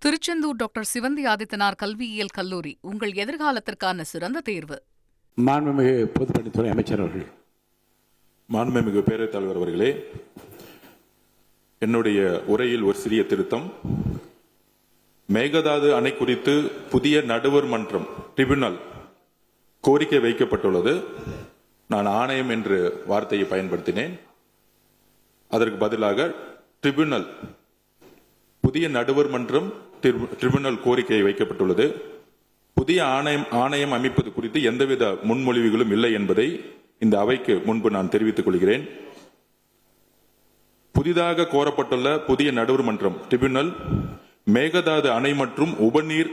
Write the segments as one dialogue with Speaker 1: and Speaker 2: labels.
Speaker 1: Tiruchendur doctor Sivanthi Adithanar கல்வியியல் கல்லூரி உங்கள் எதிர்காலத்திற்கான சிறந்த தேர்வு.
Speaker 2: மாண்புமிகு பொதுப்பணித்துறை அமைச்சர் அவர்கள்.
Speaker 3: மாண்புமிகு பேரவைத் தலைவர் அவர்களே, என்னுடைய உரையில் ஒரு சிறிய திருத்தம். மேகதாது அணை குறித்து புதிய நடுவர் மன்றம் ட்ரிபியூனல் கோரிக்கை வைக்கப்பட்டுள்ளது. நான் ஆணையம் என்று வார்த்தையை பயன்படுத்தினேன். அதற்கு பதிலாக ட்ரிபியூனல், புதிய நடுவர் மன்றம் ட்ரிபியூனல் கோரிக்கை வைக்கப்பட்டுள்ளது. புதிய ஆணையம் அமைப்பது குறித்து எந்தவித முன்மொழிவுகளும் இல்லை என்பதை இந்த அவைக்கு முன்பு நான் தெரிவித்துக் கொள்கிறேன். புதிதாக கோரப்பட்டுள்ள புதிய நடுவர் மன்றம் ட்ரிபியூனல் மேகதாது அணை மற்றும் உபநீர்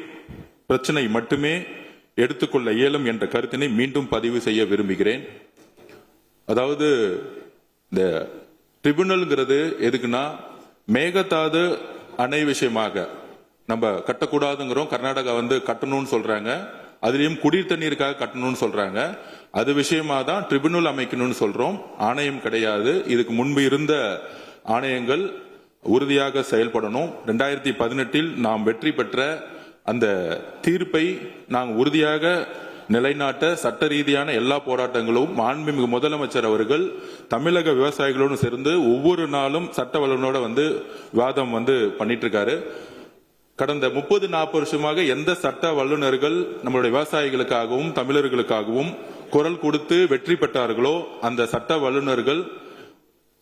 Speaker 3: பிரச்சனை மட்டுமே எடுத்துக்கொள்ள இயலும் என்ற கருத்தினை மீண்டும் பதிவு செய்ய விரும்புகிறேன். அதாவது இந்த ட்ரிபியூனல்ங்கிறது எதுக்குன்னா, மேகதாது அணை விஷயமாக நம்ம கட்டக்கூடாதுங்கிறோம். கர்நாடகா கட்டணும்னு சொல்றாங்க. அதுலயும் குடிநீர் தண்ணீருக்காக கட்டணும்னு சொல்றாங்க. அது விஷயமா தான் ட்ரிபியூனல் அமைக்கணும்னு சொல்றோம். ஆணையம் கிடையாது. இதுக்கு முன்பு இருந்த ஆணையங்கள் உறுதியாக செயல்படணும். 2018 நாம் வெற்றி பெற்ற அந்த தீர்ப்பை நாங்கள் உறுதியாக நிலைநாட்ட சட்ட ரீதியான எல்லா போராட்டங்களும் மாண்புமிகு முதலமைச்சர் அவர்கள் தமிழக விவசாயிகளோடு சேர்ந்து ஒவ்வொரு நாளும் சட்ட வல்லுநரோட விவாதம் பண்ணிட்டு இருக்காரு. கடந்த 30-40 வருஷமாக எந்த சட்ட வல்லுநர்கள் நம்மளுடைய விவசாயிகளுக்காகவும் தமிழர்களுக்காகவும் குரல் கொடுத்து வெற்றி பெற்றார்களோ அந்த சட்ட வல்லுநர்கள்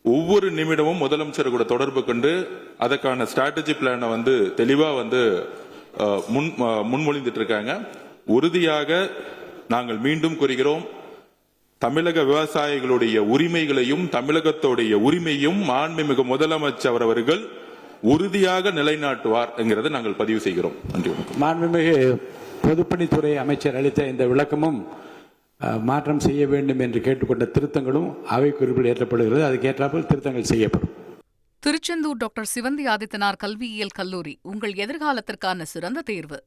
Speaker 3: ஒவ்வொரு நிமிடமும் முதலமைச்சர் கூட தொடர்பு கொண்டு அதற்கான ஸ்ட்ராட்டஜி பிளானை தெளிவா முன்மொழிந்துட்டு இருக்காங்க. உறுதியாக நாங்கள் மீண்டும் கூறுகிறோம், தமிழக விவசாயிகளுடைய உரிமைகளையும் தமிழகத்துடைய உரிமையும் மாண்புமிகு முதலமைச்சர் அவர்கள் உறுதியாக நிலைநாட்டுவார் என்கிறதை நாங்கள் பதிவு செய்கிறோம். நன்றி.
Speaker 2: மாண்புமிகு பொதுப்பணித்துறை அமைச்சர் அளித்த இந்த விளக்கமும் மாற்றம் செய்ய வேண்டும் என்று கேட்டுக்கொண்ட திருத்தங்களும் அவை குறிப்பில் ஏற்றப்படுகிறது. அதுக்கேற்றாமல் திருத்தங்கள் செய்யப்படும்.
Speaker 1: திருச்செந்தூர் டாக்டர் சிவந்தி ஆதித்தனார் கல்வியியல் கல்லூரி உங்கள் எதிர்காலத்திற்கான சிறந்த தேர்வு.